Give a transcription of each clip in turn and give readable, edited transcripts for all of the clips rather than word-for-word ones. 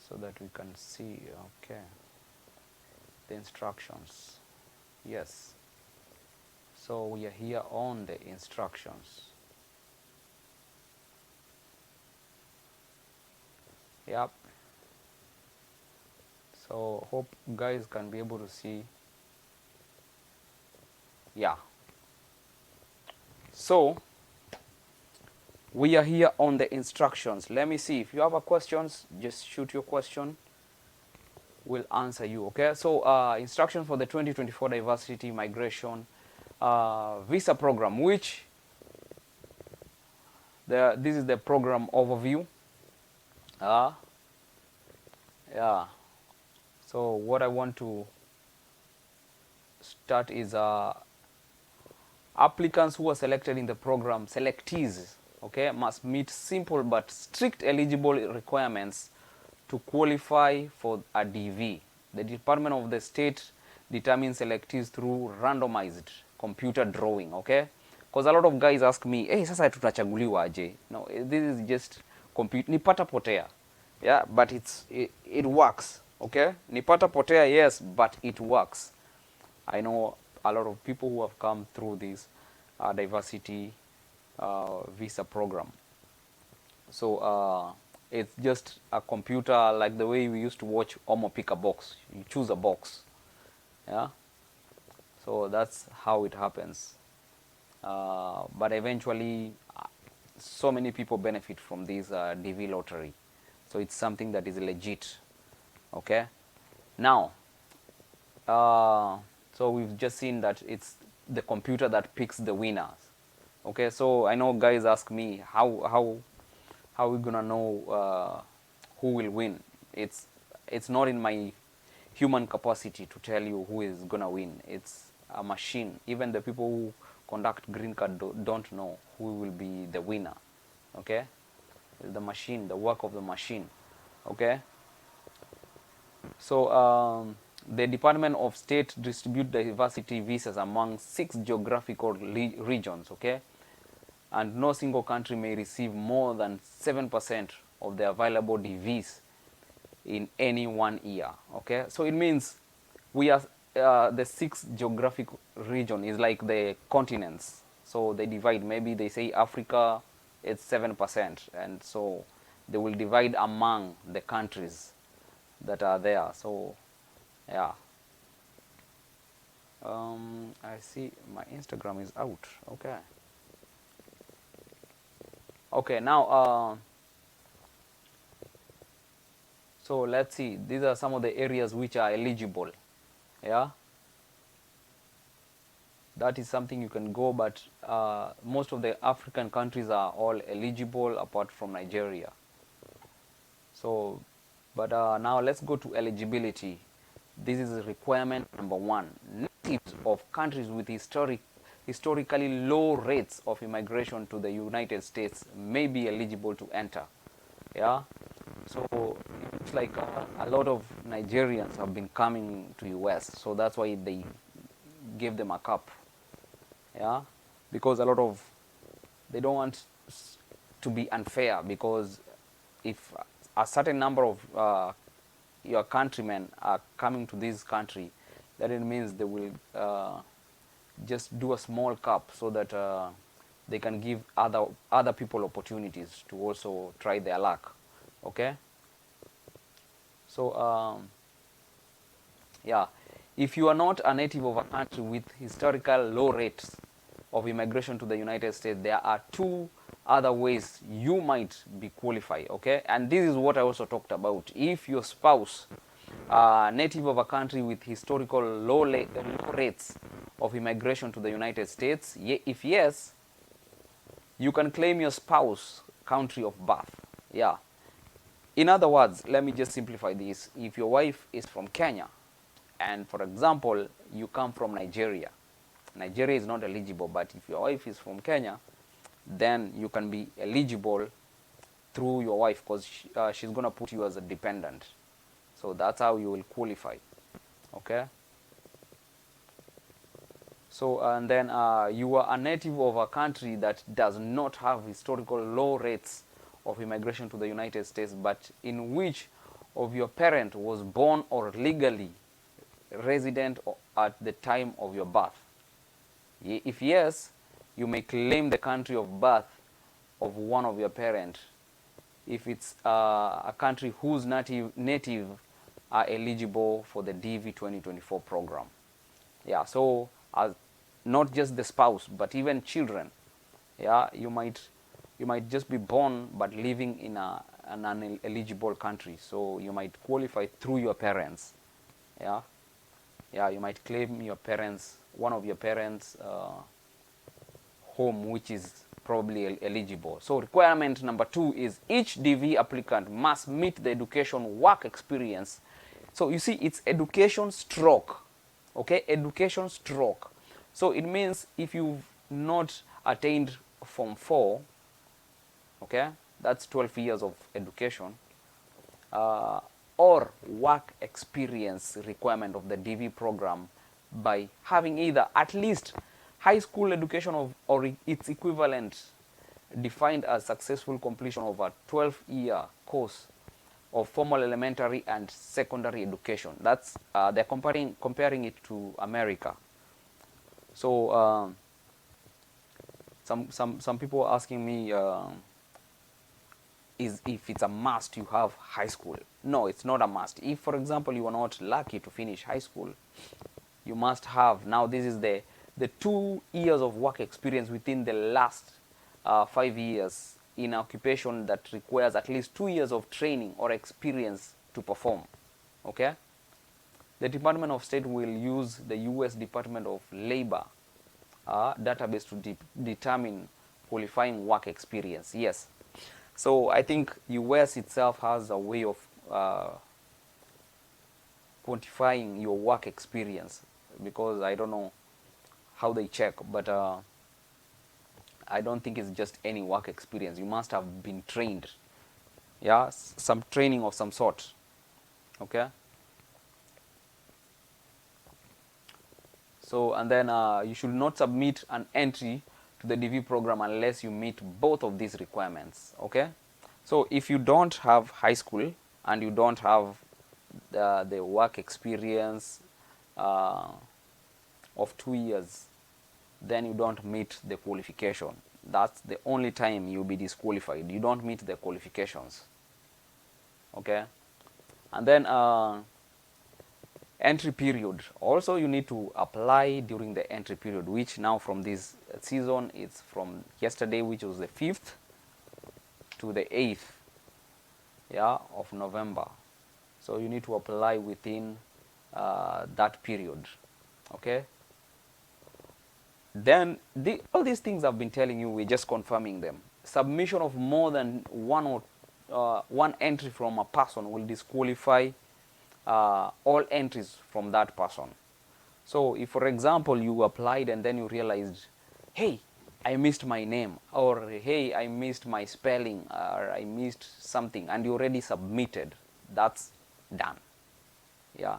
so that we can see. Okay, the instructions. Yes, so we are here on the instructions. Yep. So hope guys can be able to see. Yeah, so we are here on the instructions. Let me see if you have a questions, just shoot your question, we'll answer you. Okay, so instructions for the 2024 diversity migration visa program, which this is the program overview. Yeah, so what I want to start is applicants who are selected in the program, selectees, okay, must meet simple but strict eligible requirements to qualify for a DV. The Department of the State determines selectees through randomized computer drawing, okay? Because a lot of guys ask me, hey, sasa tutachaguliwa aje? No, this is just nipata potea. Yeah, but it works, okay? Nipata potea, yes, but it works. I know a lot of people who have come through this diversity visa program. So it's just a computer, like the way we used to watch Omo pick a box. You choose a box. Yeah. So that's how it happens. But eventually, so many people benefit from this DV lottery. So it's something that is legit. Okay. Now, so we've just seen that it's the computer that picks the winners. Okay. So I know guys ask me how are we gonna know who will win? It's not in my human capacity to tell you who is gonna win. It's a machine. Even the people who conduct green card don't know who will be the winner. Okay, the machine, the work of the machine. Okay. So the Department of State distribute diversity visas among 6 geographical regions. Okay. And no single country may receive more than 7% of the available DVs in any 1 year. Okay, so it means we are the 6 geographic region is like the continents. So they divide. Maybe they say Africa, it's 7%, and so they will divide among the countries that are there. So yeah. I see my Instagram is out. Okay. Okay, now so let's see, these are some of the areas which are eligible. Yeah, that is something you can go, but most of the African countries are all eligible apart from Nigeria. So but now let's go to eligibility. This is requirement number 1. Natives of countries with historically low rates of immigration to the United States may be eligible to enter. Yeah, so it's like a lot of Nigerians have been coming to US, so that's why they gave them a cap. Yeah, because a lot of, they don't want to be unfair, because if a certain number of your countrymen are coming to this country, that it means they will just do a small cap so that they can give other people opportunities to also try their luck. Okay. So yeah, if you are not a native of a country with historical low rates of immigration to the United States, there are 2 other ways you might be qualified. Okay, and this is what I also talked about. If your spouse native of a country with historical low rates of immigration to the United States, if yes, you can claim your spouse country of birth. Yeah, in other words, let me just simplify this. If your wife is from Kenya, and for example you come from Nigeria, Nigeria is not eligible, but if your wife is from Kenya, then you can be eligible through your wife, because she's going to put you as a dependent. So that's how you will qualify. Okay. So and then you are a native of a country that does not have historical low rates of immigration to the United States, but in which of your parent was born or legally resident at the time of your birth? If yes, you may claim the country of birth of one of your parents if it's a country whose native are eligible for the 𝐷V 2024 program. Yeah, so not just the spouse, but even children. Yeah, you might just be born but living in an ineligible country, so you might qualify through your parents. Yeah, you might claim your parents, one of your parents' home, which is probably eligible. So requirement number 2 is each 𝐷V applicant must meet the education work experience. So you see, it's education stroke, okay, education stroke. So it means if you've not attained Form 4, okay, that's 12 years of education, or work experience requirement of the 𝐷V program by having either at least high school education or its equivalent, defined as successful completion of a 12-year course of formal elementary and secondary education. That's they're comparing it to America. So some people are asking me is if it's a must you have high school. No, it's not a must. If, for example, you are not lucky to finish high school, you must have, now this is the 2 years of work experience within the last 5 years in an occupation that requires at least 2 years of training or experience to perform. Okay? The Department of State will use the US Department of Labor database to determine qualifying work experience. Yes. So I think US itself has a way of quantifying your work experience, because I don't know how they check, but I don't think it's just any work experience. You must have been trained, yeah, some training of some sort. Okay. So, and then you should not submit an entry to the 𝐷V program unless you meet both of these requirements. Okay. So if you don't have high school and you don't have the work experience of 2 years, then you don't meet the qualification. That's the only time you'll be disqualified. You don't meet the qualifications. Okay. And then entry period. Also, you need to apply during the entry period, which now from this season, it's from yesterday, which was the 5th, to the 8th, yeah, of November. So you need to apply within that period. Okay. Then all these things I've been telling you, we're just confirming them. Submission of more than one entry from a person will disqualify all entries from that person. So if, for example, you applied and then you realized, hey, I missed my name, or hey, I missed my spelling, or I missed something, and you already submitted, that's done. Yeah.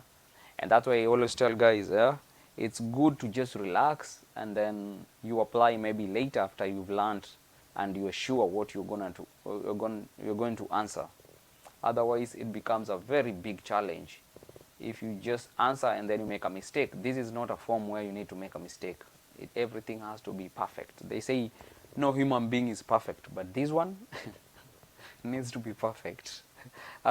And that's why I always tell guys, yeah, it's good to just relax and then you apply maybe later after you've learned and you're sure what you're going to answer. Otherwise, it becomes a very big challenge if you just answer and then you make a mistake. This is not a form where you need to make a mistake. Everything has to be perfect. They say no human being is perfect, but this one needs to be perfect.